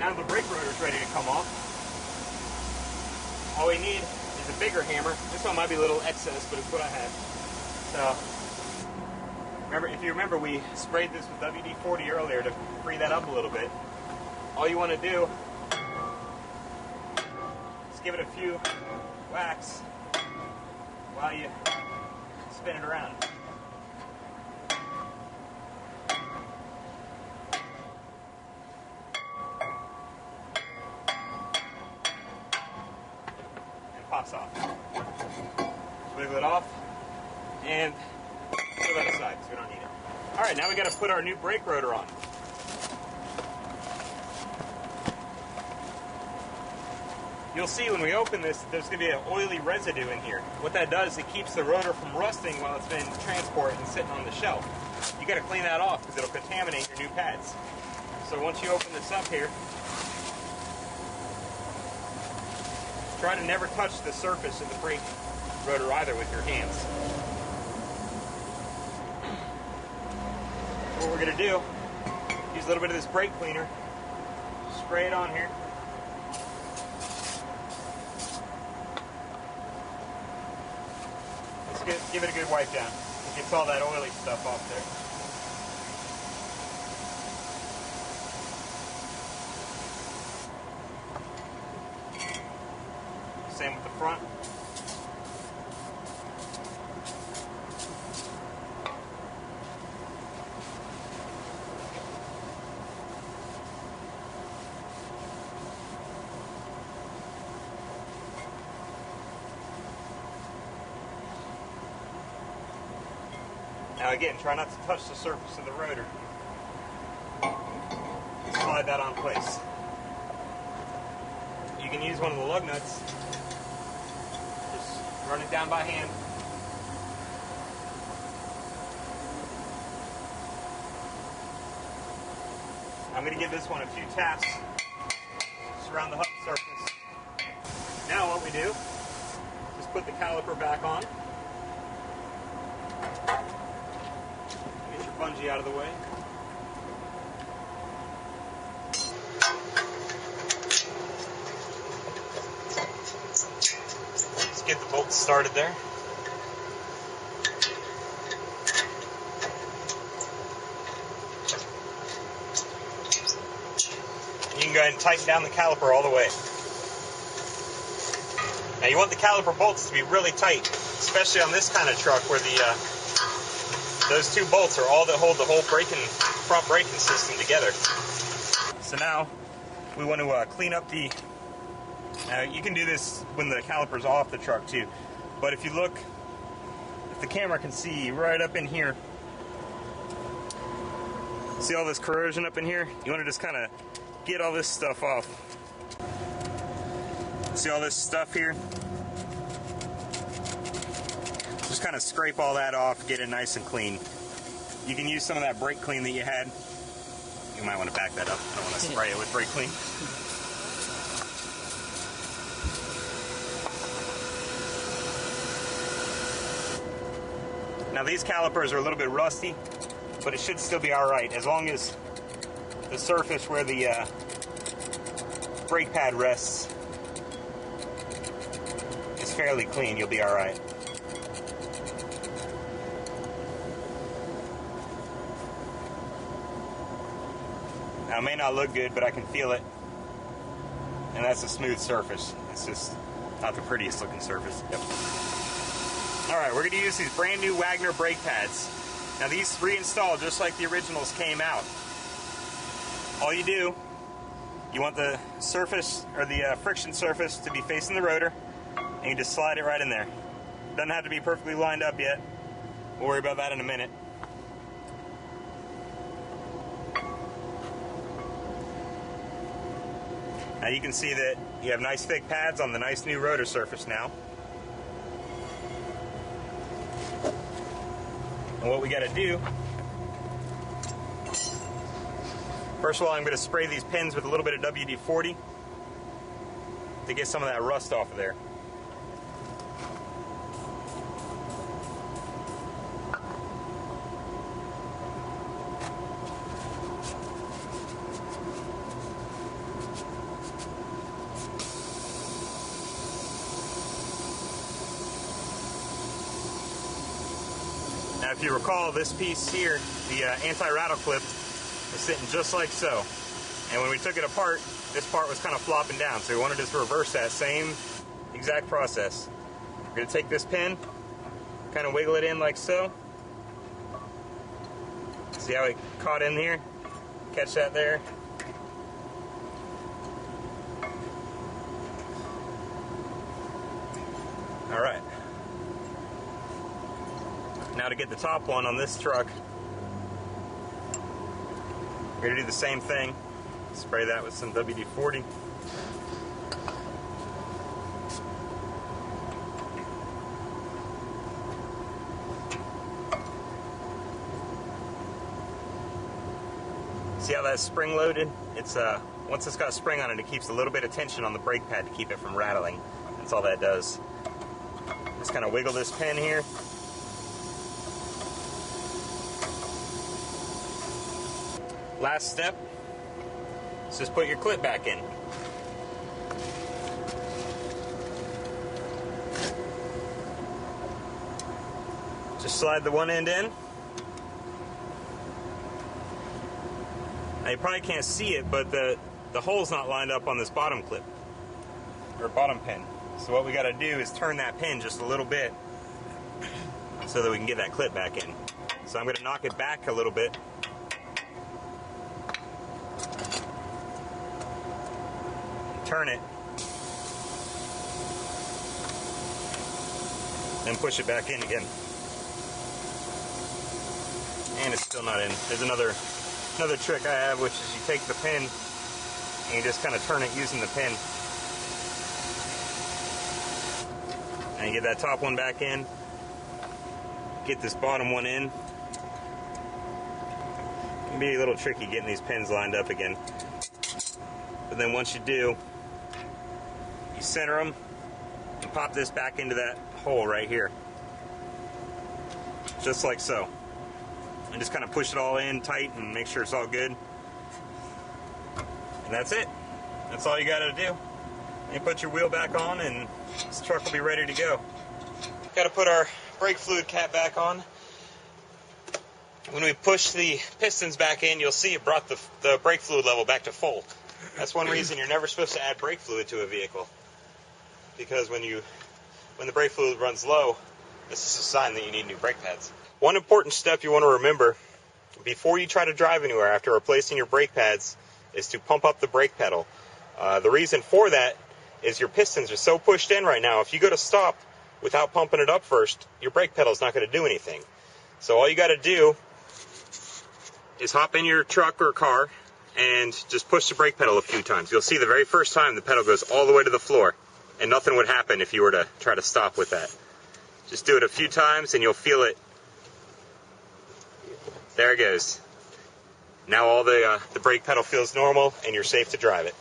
Now the brake rotor is ready to come off. All we need is a bigger hammer. This one might be a little excess, but it's what I have. So, remember, if you remember, we sprayed this with WD-40 earlier to free that up a little bit. All you want to do is give it a few whacks while you spin it around. Pops off. Just wiggle it off and throw that aside because we don't need it. Alright, now we got to put our new brake rotor on. You'll see when we open this, there's going to be an oily residue in here. What that does, it keeps the rotor from rusting while it's been transported and sitting on the shelf. You got to clean that off because it'll contaminate your new pads. So once you open this up here, try to never touch the surface of the brake rotor either with your hands. What we're going to do, use a little bit of this brake cleaner, spray it on here. Let's give it a good wipe down. It gets all that oily stuff off there. Same with the front. Now again, try not to touch the surface of the rotor. Slide that on place. You can use one of the lug nuts. Run it down by hand. I'm going to give this one a few taps just around the hub surface. Now what we do, just put the caliper back on. Get your bungee out of the way. Get the bolts started there. You can go ahead and tighten down the caliper all the way. Now you want the caliper bolts to be really tight, especially on this kind of truck where those two bolts are all that hold the whole front braking system together. So now we want to clean up the. Now you can do this when the caliper's off the truck too, but if you look, if the camera can see right up in here, see all this corrosion up in here? You want to just kind of get all this stuff off. See all this stuff here? Just kind of scrape all that off, get it nice and clean. You can use some of that brake clean that you had. You might want to back that up. I don't want to spray it with brake clean. Now these calipers are a little bit rusty, but it should still be alright as long as the surface where the brake pad rests is fairly clean, you'll be alright. Now it may not look good, but I can feel it. And that's a smooth surface. It's just not the prettiest looking surface. Yep. Alright, we're going to use these brand new Wagner brake pads. Now these reinstall just like the originals came out. All you do, you want the surface, or the friction surface to be facing the rotor, and you just slide it right in there. Doesn't have to be perfectly lined up yet. We'll worry about that in a minute. Now you can see that you have nice thick pads on the nice new rotor surface now. And what we got to do, first of all, I'm going to spray these pins with a little bit of WD-40 to get some of that rust off of there. if you recall, this piece here, the anti-rattle clip, is sitting just like so. And when we took it apart, this part was kind of flopping down, so we wanted to reverse that same exact process. We're going to take this pin, kind of wiggle it in like so. See how it caught in here? Catch that there? Alright. Now to get the top one on this truck, we're going to do the same thing. Spray that with some WD-40. See how that's spring loaded? It's once it's got a spring on it, it keeps a little bit of tension on the brake pad to keep it from rattling. That's all that does. Just kind of wiggle this pin here. Last step is just put your clip back in. Just slide the one end in. Now you probably can't see it, but the hole's not lined up on this bottom clip, or bottom pin. So what we got to do is turn that pin just a little bit so that we can get that clip back in. So I'm going to knock it back a little bit. Turn it. Then push it back in again. And it's still not in. There's another trick I have, which is you take the pin and you just kind of turn it using the pin. And you get that top one back in. Get this bottom one in. It can be a little tricky getting these pins lined up again. But then once you do, you center them and pop this back into that hole right here. Just like so. And just kind of push it all in tight and make sure it's all good. And that's it. That's all you got to do. You put your wheel back on and this truck will be ready to go. Got to put our brake fluid cap back on. When we push the pistons back in, you'll see it brought the brake fluid level back to full. That's one reason you're never supposed to add brake fluid to a vehicle. Because when the brake fluid runs low, this is a sign that you need new brake pads. One important step you want to remember before you try to drive anywhere after replacing your brake pads is to pump up the brake pedal. The reason for that is your pistons are so pushed in right now. If you go to stop without pumping it up first, your brake pedal is not going to do anything. So all you got to do is hop in your truck or car and just push the brake pedal a few times. You'll see the very first time the pedal goes all the way to the floor, and nothing would happen if you were to try to stop with that. Just do it a few times and you'll feel it. There it goes. Now all the brake pedal feels normal and you're safe to drive it.